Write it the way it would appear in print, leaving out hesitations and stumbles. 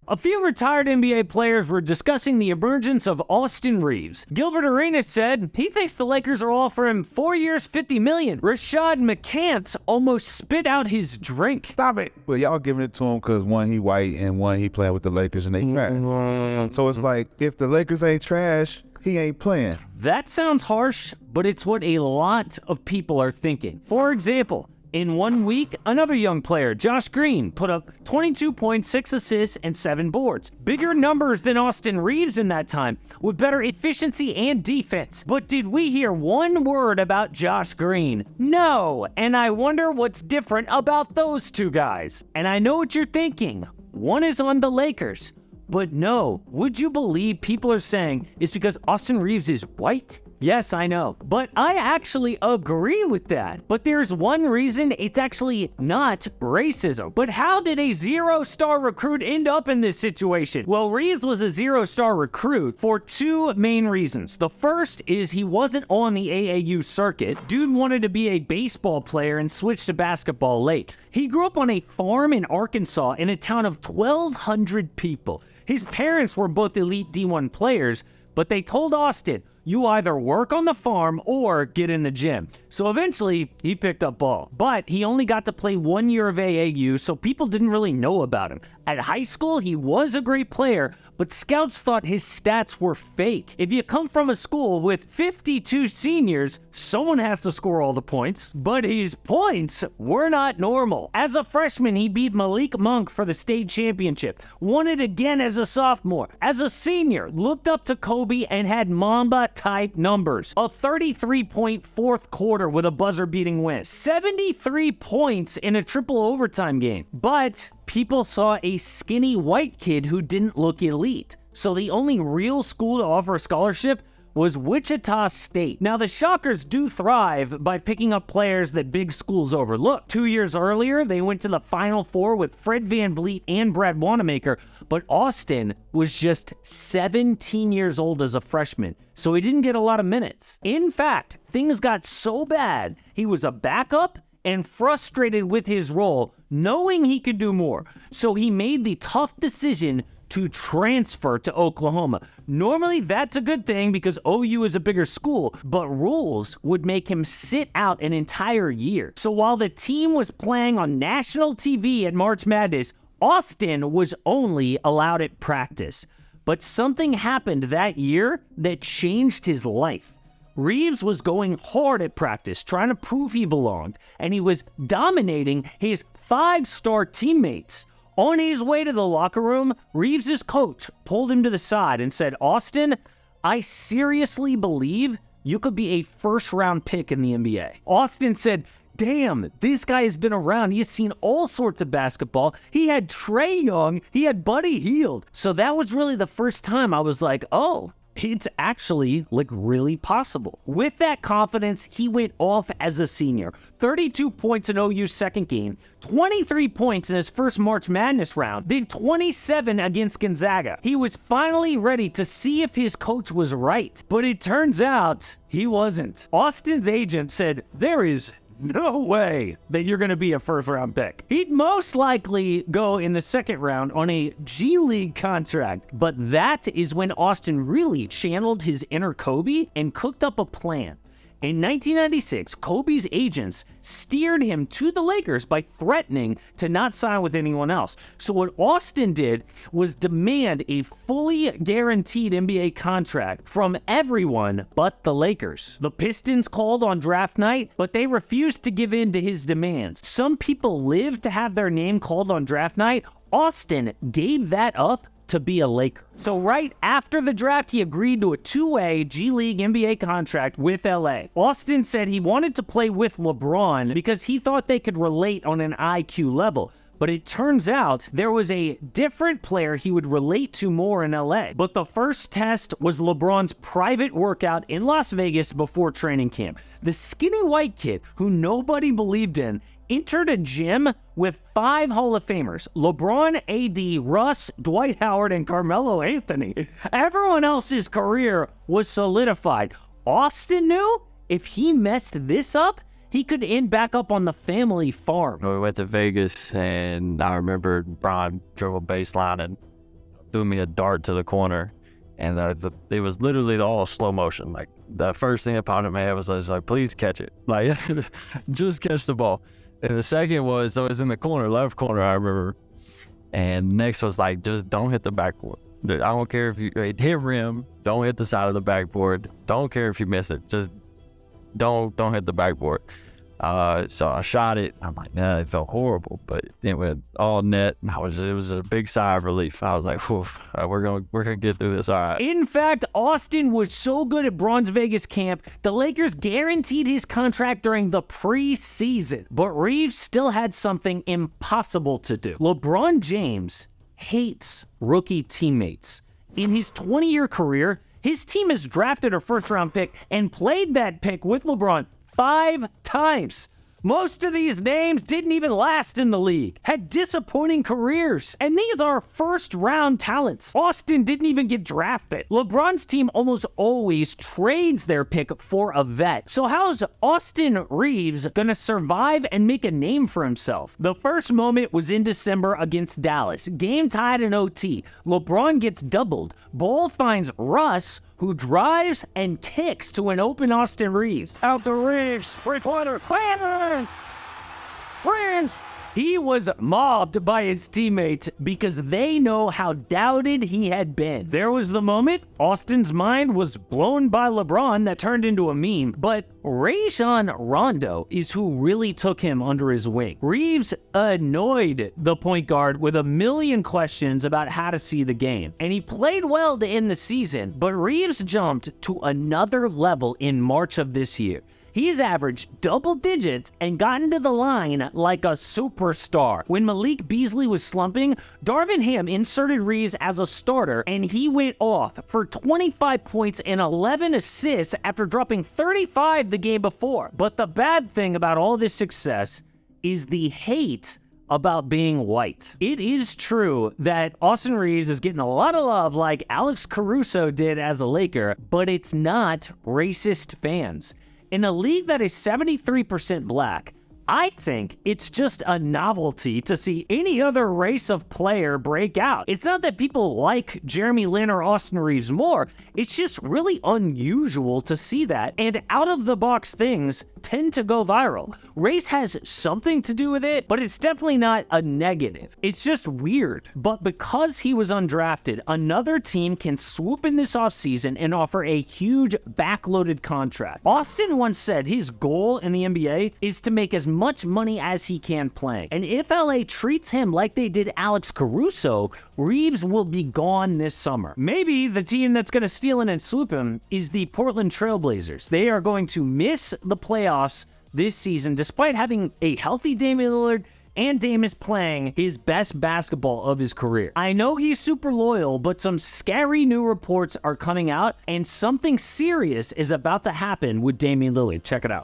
A few retired NBA players were discussing the emergence of Austin Reaves. Gilbert Arenas said he thinks the Lakers will offer him 4 years, $50 million. Rashad McCants almost spit out his drink. Stop it. But y'all giving it to him because one, he white, and one, he playing with the Lakers and they trash. So it's like, if the Lakers ain't trash, he ain't playing. That sounds harsh, but it's what a lot of people are thinking. For example, in 1 week, another young player, Josh Green, put up 22 points, 6 assists, and 7 boards. Bigger numbers than Austin Reaves in that time, with better efficiency and defense. But did we hear one word about Josh Green? No, and I wonder what's different about those two guys. And I know what you're thinking. One is on the Lakers. But no, would you believe people are saying it's because Austin Reaves is white? Yes, I know, but I actually agree with that. But there's one reason it's actually not racism. But how did a zero-star recruit end up in this situation? Well, Reaves was a zero-star recruit for two main reasons. The first is he wasn't on the AAU circuit. Dude wanted to be a baseball player and switched to basketball late. He grew up on a farm in Arkansas in a town of 1,200 people. His parents were both elite D1 players, but they told Austin, you either work on the farm or get in the gym. So eventually, he picked up ball. But he only got to play 1 year of AAU, so people didn't really know about him. At high school, he was a great player, but scouts thought his stats were fake. If you come from a school with 52 seniors, someone has to score all the points. But his points were not normal. As a freshman, he beat Malik Monk for the state championship, won it again as a sophomore. As a senior, looked up to Kobe and had Mamba-type numbers. A 33-point fourth quarter with a buzzer-beating win. 73 points in a triple overtime game. But people saw a skinny white kid who didn't look elite. So the only real school to offer a scholarship was Wichita State. Now, the Shockers do thrive by picking up players that big schools overlook. 2 years earlier, they went to the Final Four with Fred VanVleet and Brad Wanamaker, but Austin was just 17 years old as a freshman, so he didn't get a lot of minutes. In fact, things got so bad, he was a backup and frustrated with his role, knowing he could do more. So he made the tough decision to transfer to Oklahoma. Normally, that's a good thing because OU is a bigger school, but rules would make him sit out an entire year. So while the team was playing on national TV at March Madness, Austin was only allowed at practice. But something happened that year that changed his life. Reaves was going hard at practice, trying to prove he belonged, and he was dominating his 5-star teammates. On his way to the locker room, Reaves' coach pulled him to the side and said, Austin, I seriously believe you could be a first-round pick in the NBA. Austin said, damn, this guy has been around. He has seen all sorts of basketball. He had Trae Young. He had Buddy Hield. So that was really the first time I was like, oh, it's actually really possible. With that confidence, he went off as a senior. 32 points in OU's second game, 23 points in his first March Madness round, then 27 against Gonzaga. He was finally ready to see if his coach was right, but it turns out he wasn't. Austin's agent said, there is no way that you're going to be a first-round pick. He'd most likely go in the second round on a G League contract, but that is when Austin really channeled his inner Kobe and cooked up a plan. In 1996, Kobe's agents steered him to the Lakers by threatening to not sign with anyone else. So what Austin did was demand a fully guaranteed NBA contract from everyone but the Lakers. The Pistons called on draft night, but they refused to give in to his demands. Some people lived to have their name called on draft night. Austin gave that up to be a Laker. So right after the draft, he agreed to a two-way G League NBA contract with LA. Austin said he wanted to play with LeBron because he thought they could relate on an IQ level. But it turns out there was a different player he would relate to more in LA. But the first test was LeBron's private workout in Las Vegas before training camp. The skinny white kid who nobody believed in entered a gym with 5 Hall of Famers: LeBron, AD, Russ, Dwight Howard, and Carmelo Anthony. Everyone else's career was solidified. Austin knew if he messed this up, he could end back up on the family farm. We went to Vegas, and I remember Brian drove a baseline, and threw me a dart to the corner, and it was literally all slow motion. Like the first thing that popped in my head was like, please catch it, like just catch the ball. And the second was, so it was in the corner, left corner, I remember. And next was like, just don't hit the backboard. I don't care if you hit rim, don't hit the side of the backboard. Don't care if you miss it, just don't hit the backboard. So I shot it. I'm like, nah, it felt horrible, but it went all net. And it was a big sigh of relief. I was like, whew, we're gonna get through this, all right. In fact, Austin was so good at Bronze Vegas camp, the Lakers guaranteed his contract during the preseason. But Reaves still had something impossible to do. LeBron James hates rookie teammates. In his 20-year career, his team has drafted a first-round pick and played that pick with LeBron 5 times. Most of these names didn't even last in the league, had disappointing careers, and these are first-round talents. Austin didn't even get drafted. LeBron's team almost always trades their pick for a vet. So how's Austin Reaves gonna survive and make a name for himself? The first moment was in December against Dallas. Game tied in OT. LeBron gets doubled. Ball finds Russ, who drives and kicks to an open Austin Reaves. Out the Reaves, three-pointer, wins. He was mobbed by his teammates because they know how doubted he had been. There was the moment Austin's mind was blown by LeBron that turned into a meme, but Rajon Rondo is who really took him under his wing. Reaves annoyed the point guard with a million questions about how to see the game, and he played well to end the season, but Reaves jumped to another level in March of this year. He's averaged double digits and gotten to the line like a superstar. When Malik Beasley was slumping, Darvin Ham inserted Reaves as a starter, and he went off for 25 points and 11 assists after dropping 35 the game before. But the bad thing about all this success is the hate about being white. It is true that Austin Reaves is getting a lot of love like Alex Caruso did as a Laker, but it's not racist fans. In a league that is 73% black, I think it's just a novelty to see any other race of player break out. It's not that people like Jeremy Lin or Austin Reaves more, it's just really unusual to see that, and out-of-the-box things tend to go viral. Race has something to do with it, but it's definitely not a negative. It's just weird. But because he was undrafted, another team can swoop in this offseason and offer a huge backloaded contract. Austin once said his goal in the NBA is to make as much money as he can playing. And if LA treats him like they did Alex Caruso, Reaves will be gone this summer. Maybe the team that's going to steal in and swoop him is the Portland Trailblazers. They are going to miss the playoffs this season despite having a healthy Damian Lillard, and Dame is playing his best basketball of his career. I know he's super loyal, but some scary new reports are coming out, and something serious is about to happen with Damian Lillard. Check it out.